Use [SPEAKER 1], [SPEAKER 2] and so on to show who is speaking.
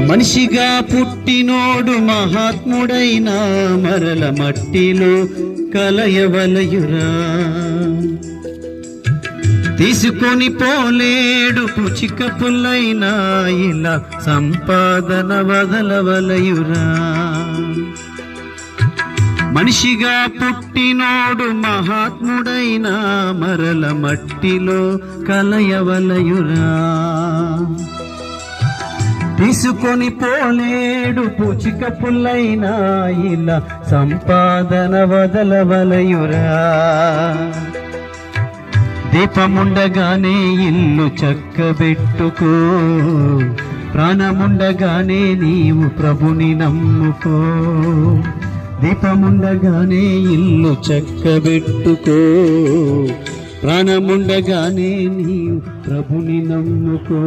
[SPEAKER 1] మనిషిగా పుట్టినోడు మహాత్ముడైనా మరల మట్టిలో కలయవలయురా. తీసుకొని పోలేడు పుచిక పుల్లైనా ఇలా సంపాదన వదలవలయురా. మనిషిగా పుట్టినోడు మహాత్ముడైనా మరల మట్టిలో కలయవలయురా. తీసుకొని పోలేడు పుచిక పుల్లైనా ఇలా సంపాదన వదలవలయురా. దీపముండగానే ఇల్లు చక్కబెట్టుకో, ప్రాణముండగానే నీవు ప్రభుని నమ్ముకో. దీపముండగానే ఇల్లు చక్కబెట్టుకో, ప్రాణముండగానే నీవు ప్రభుని నమ్ముకో.